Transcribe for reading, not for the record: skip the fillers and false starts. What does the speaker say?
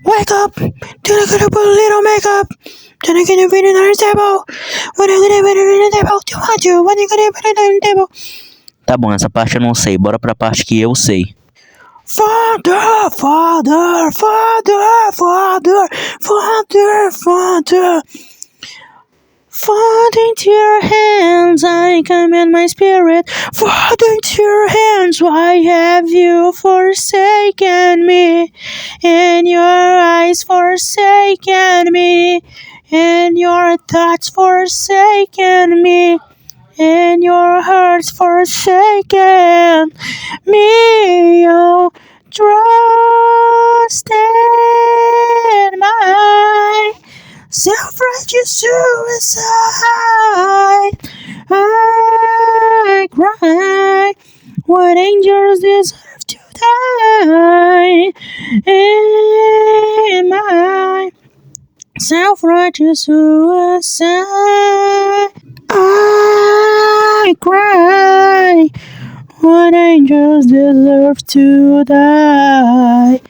Wake up! Gonna put a little makeup. Gonna get it on the table. When I'm gonna put it on the table, do want you? When you gonna put it on the table? Tá bom, essa parte eu não sei. Bora pra parte que eu sei. Father, Father, Father, Father, Father, Father. Father, into your hands I commend my spirit. Father, into your hands, why have you forsaken me? In your eyes forsaken me. In your thoughts forsaken me. In your hearts forsaken me. Oh, trust in my self-righteous suicide. I cry. What angels deserve to die? In my self-righteous suicide, I cry. What angels deserve to die?